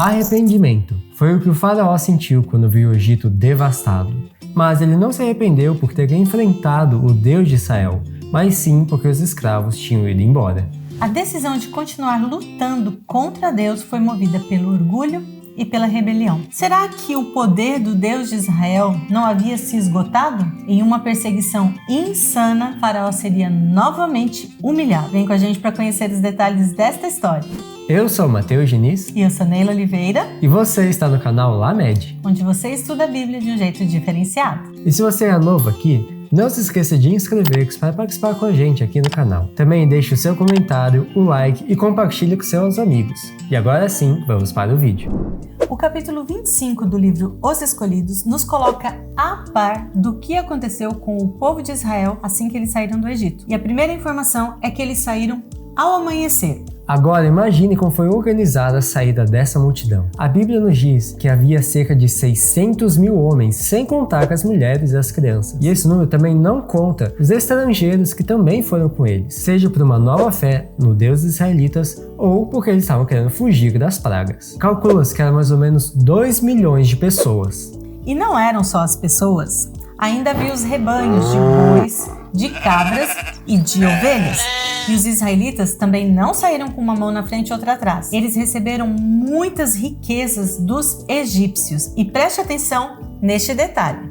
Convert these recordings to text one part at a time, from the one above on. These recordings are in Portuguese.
Arrependimento foi o que o faraó sentiu quando viu o Egito devastado. Mas ele não se arrependeu por ter enfrentado o Deus de Israel, mas sim porque os escravos tinham ido embora. A decisão de continuar lutando contra Deus foi movida pelo orgulho e pela rebelião. Será que o poder do Deus de Israel não havia se esgotado? Em uma perseguição insana, Faraó seria novamente humilhado. Vem com a gente para conhecer os detalhes desta história. Eu sou o Matheus Diniz. E eu sou Neila Oliveira. E você está no canal Lamed, onde você estuda a Bíblia de um jeito diferenciado. E se você é novo aqui, não se esqueça de inscrever-se para participar com a gente aqui no canal. Também deixe o seu comentário, o like e compartilhe com seus amigos. E agora sim, vamos para o vídeo. O capítulo 25 do livro Os Escolhidos nos coloca a par do que aconteceu com o povo de Israel assim que eles saíram do Egito. E a primeira informação é que eles saíram ao amanhecer. Agora imagine como foi organizada a saída dessa multidão. A Bíblia nos diz que havia cerca de 600 mil homens, sem contar as mulheres e as crianças. E esse número também não conta os estrangeiros que também foram com eles, seja por uma nova fé no Deus dos israelitas ou porque eles estavam querendo fugir das pragas. Calcula-se que eram mais ou menos 2 milhões de pessoas. E não eram só as pessoas, ainda havia os rebanhos de bois, de cabras e de ovelhas. E os israelitas também não saíram com uma mão na frente e outra atrás. Eles receberam muitas riquezas dos egípcios. E preste atenção neste detalhe.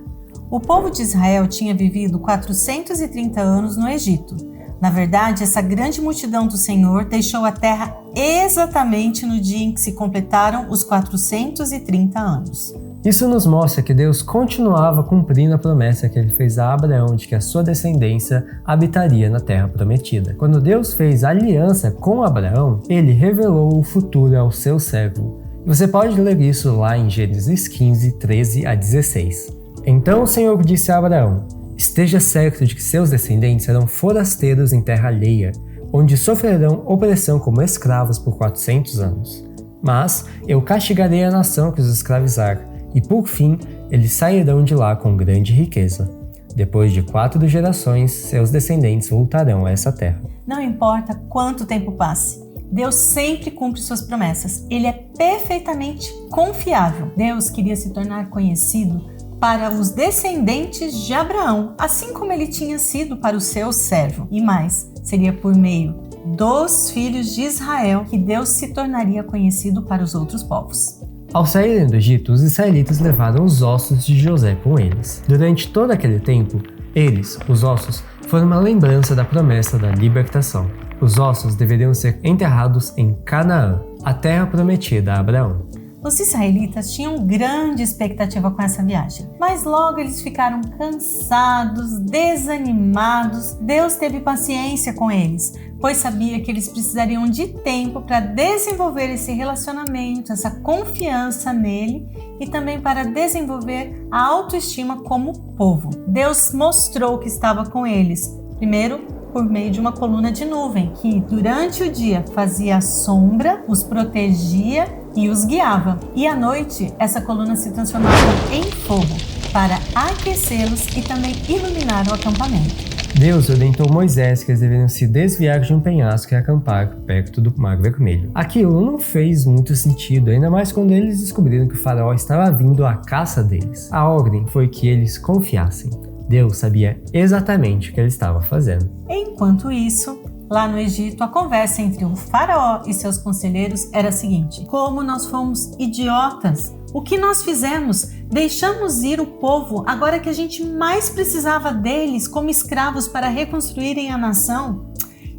O povo de Israel tinha vivido 430 anos no Egito. Na verdade, essa grande multidão do Senhor deixou a terra exatamente no dia em que se completaram os 430 anos. Isso nos mostra que Deus continuava cumprindo a promessa que ele fez a Abraão de que a sua descendência habitaria na terra prometida. Quando Deus fez aliança com Abraão, ele revelou o futuro ao seu servo. Você pode ler isso lá em Gênesis 15, 13 a 16. Então o Senhor disse a Abraão: esteja certo de que seus descendentes serão forasteiros em terra alheia, onde sofrerão opressão como escravos por 400 anos. Mas eu castigarei a nação que os escravizar, e por fim, eles sairão de lá com grande riqueza. Depois de 4 gerações, seus descendentes voltarão a essa terra. Não importa quanto tempo passe, Deus sempre cumpre suas promessas. Ele é perfeitamente confiável. Deus queria se tornar conhecido para os descendentes de Abraão, assim como ele tinha sido para o seu servo. E mais, seria por meio dos filhos de Israel que Deus se tornaria conhecido para os outros povos. Ao saírem do Egito, os israelitas levaram os ossos de José com eles. Durante todo aquele tempo, eles, os ossos, foram uma lembrança da promessa da libertação. Os ossos deveriam ser enterrados em Canaã, a terra prometida a Abraão. Os israelitas tinham grande expectativa com essa viagem, mas logo eles ficaram cansados, desanimados. Deus teve paciência com eles, pois sabia que eles precisariam de tempo para desenvolver esse relacionamento, essa confiança nele e também para desenvolver a autoestima como povo. Deus mostrou que estava com eles, primeiro por meio de uma coluna de nuvem, que durante o dia fazia sombra, os protegia e os guiava. E à noite, essa coluna se transformava em fogo para aquecê-los e também iluminar o acampamento. Deus orientou Moisés que eles deveriam se desviar de um penhasco e acampar perto do Mar Vermelho. Aquilo não fez muito sentido, ainda mais quando eles descobriram que o faraó estava vindo à caça deles. A ordem foi que eles confiassem. Deus sabia exatamente o que ele estava fazendo. Enquanto isso, lá no Egito, a conversa entre o faraó e seus conselheiros era a seguinte: como nós fomos idiotas! O que nós fizemos? Deixamos ir o povo agora que a gente mais precisava deles como escravos para reconstruírem a nação?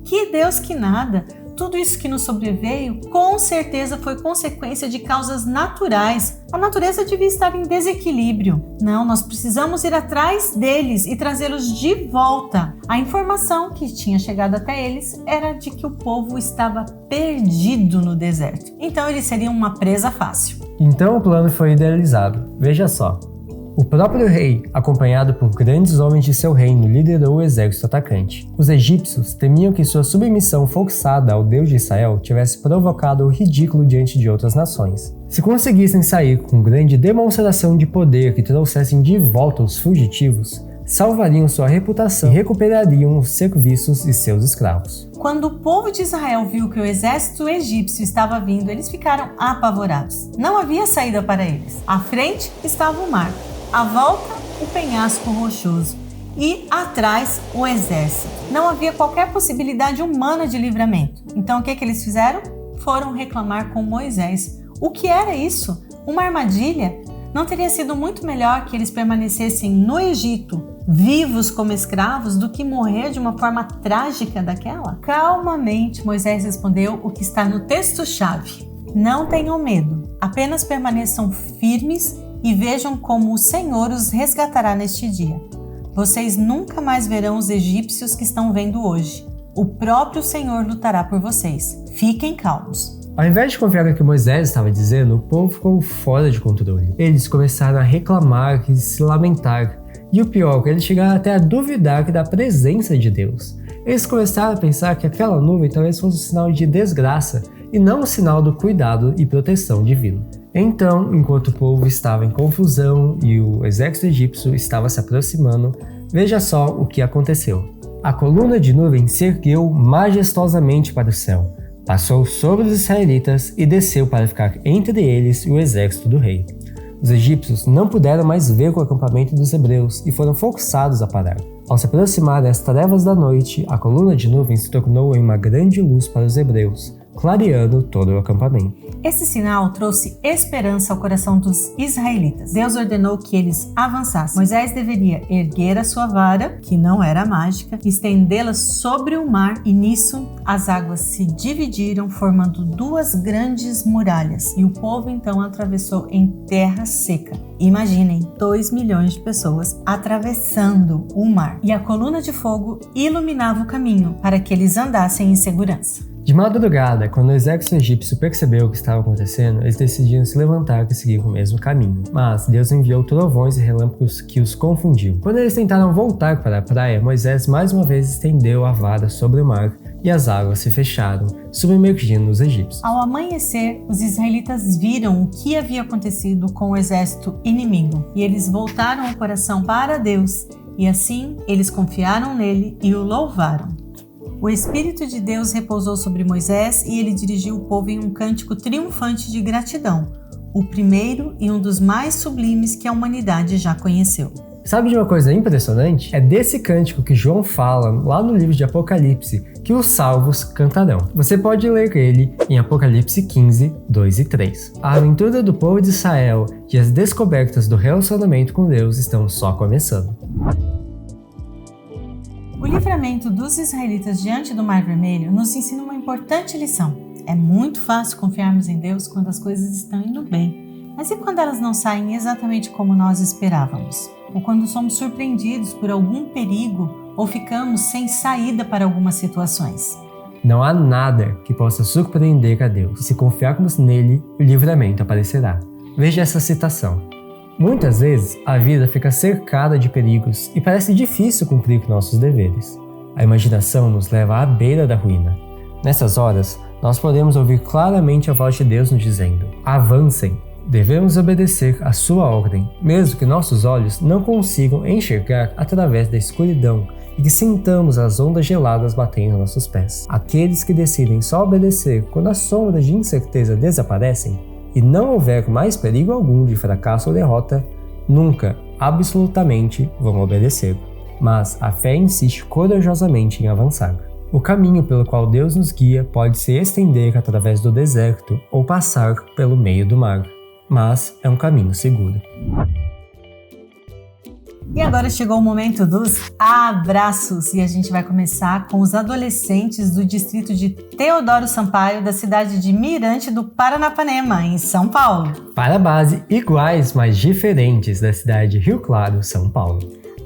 Que Deus que nada! Tudo isso que nos sobreveio, com certeza foi consequência de causas naturais. A natureza devia estar em desequilíbrio. Não, nós precisamos ir atrás deles e trazê-los de volta. A informação que tinha chegado até eles era de que o povo estava perdido no deserto. Então eles seriam uma presa fácil. Então o plano foi idealizado. Veja só. O próprio rei, acompanhado por grandes homens de seu reino, liderou o exército atacante. Os egípcios temiam que sua submissão forçada ao Deus de Israel tivesse provocado o ridículo diante de outras nações. Se conseguissem sair com grande demonstração de poder que trouxessem de volta os fugitivos, salvariam sua reputação e recuperariam os serviços e seus escravos. Quando o povo de Israel viu que o exército egípcio estava vindo, eles ficaram apavorados. Não havia saída para eles. À frente estava o mar, à volta o penhasco rochoso e atrás o exército. Não havia qualquer possibilidade humana de livramento. Então o que eles fizeram? Foram reclamar com Moisés. O que era isso? Uma armadilha? Não teria sido muito melhor que eles permanecessem no Egito, vivos como escravos, do que morrer de uma forma trágica daquela? Calmamente, Moisés respondeu o que está no texto-chave. Não tenham medo, apenas permaneçam firmes e vejam como o Senhor os resgatará neste dia. Vocês nunca mais verão os egípcios que estão vendo hoje. O próprio Senhor lutará por vocês. Fiquem calmos. Ao invés de confiar no que Moisés estava dizendo, o povo ficou fora de controle. Eles começaram a reclamar e se lamentar. E o pior, eles chegaram até a duvidar da presença de Deus. Eles começaram a pensar que aquela nuvem talvez fosse um sinal de desgraça e não um sinal do cuidado e proteção divino. Então, enquanto o povo estava em confusão e o exército egípcio estava se aproximando, veja só o que aconteceu. A coluna de nuvem se ergueu majestosamente para o céu, passou sobre os israelitas e desceu para ficar entre eles e o exército do rei. Os egípcios não puderam mais ver o acampamento dos hebreus e foram forçados a parar. Ao se aproximar das trevas da noite, a coluna de nuvem se tornou em uma grande luz para os hebreus, clareando todo o acampamento. Esse sinal trouxe esperança ao coração dos israelitas. Deus ordenou que eles avançassem. Moisés deveria erguer a sua vara, que não era mágica, estendê-la sobre o mar, e nisso as águas se dividiram, formando duas grandes muralhas, e o povo então atravessou em terra seca. Imaginem, 2 milhões de pessoas atravessando o mar, e a coluna de fogo iluminava o caminho para que eles andassem em segurança. De madrugada, quando o exército egípcio percebeu o que estava acontecendo, eles decidiram se levantar e seguir o mesmo caminho. Mas Deus enviou trovões e relâmpagos que os confundiu. Quando eles tentaram voltar para a praia, Moisés mais uma vez estendeu a vara sobre o mar e as águas se fecharam, submergindo os egípcios. Ao amanhecer, os israelitas viram o que havia acontecido com o exército inimigo e eles voltaram o coração para Deus, e assim eles confiaram nele e o louvaram. O Espírito de Deus repousou sobre Moisés e ele dirigiu o povo em um cântico triunfante de gratidão, o primeiro e um dos mais sublimes que a humanidade já conheceu. Sabe de uma coisa impressionante? É desse cântico que João fala lá no livro de Apocalipse, que os salvos cantarão. Você pode ler ele em Apocalipse 15, 2 e 3. A aventura do povo de Israel e as descobertas do relacionamento com Deus estão só começando. O livramento dos israelitas diante do Mar Vermelho nos ensina uma importante lição. É muito fácil confiarmos em Deus quando as coisas estão indo bem, mas e quando elas não saem exatamente como nós esperávamos? Ou quando somos surpreendidos por algum perigo ou ficamos sem saída para algumas situações? Não há nada que possa surpreender a Deus. E se confiarmos nele, o livramento aparecerá. Veja essa citação. Muitas vezes, a vida fica cercada de perigos e parece difícil cumprir nossos deveres. A imaginação nos leva à beira da ruína. Nessas horas, nós podemos ouvir claramente a voz de Deus nos dizendo: avancem, devemos obedecer à sua ordem, mesmo que nossos olhos não consigam enxergar através da escuridão e que sintamos as ondas geladas batendo em nossos pés. Aqueles que decidem só obedecer quando as sombras de incerteza desaparecem, e não houver mais perigo algum de fracasso ou derrota, nunca, absolutamente, vão obedecer. Mas a fé insiste corajosamente em avançar. O caminho pelo qual Deus nos guia pode se estender através do deserto ou passar pelo meio do mar, mas é um caminho seguro. E agora chegou o momento dos abraços e a gente vai começar com os adolescentes do distrito de Teodoro Sampaio, da cidade de Mirante do Paranapanema, em São Paulo. Para a base iguais, mas diferentes, da cidade de Rio Claro, São Paulo.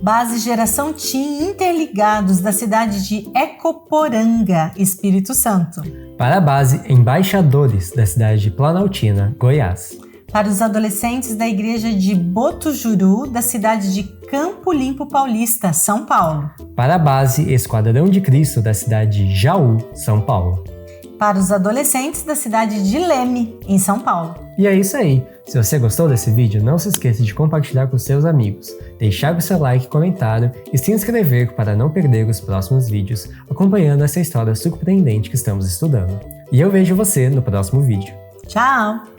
Base Geração Teen Interligados, da cidade de Ecoporanga, Espírito Santo. Para a base Embaixadores, da cidade de Planaltina, Goiás. Para os adolescentes da igreja de Botujuru, da cidade de Campo Limpo Paulista, São Paulo. Para a base Esquadrão de Cristo, da cidade de Jaú, São Paulo. para os adolescentes da cidade de Leme, em São Paulo. E é isso aí! Se você gostou desse vídeo, não se esqueça de compartilhar com seus amigos, deixar o seu like e comentário e se inscrever para não perder os próximos vídeos acompanhando essa história surpreendente que estamos estudando. E eu vejo você no próximo vídeo. Tchau!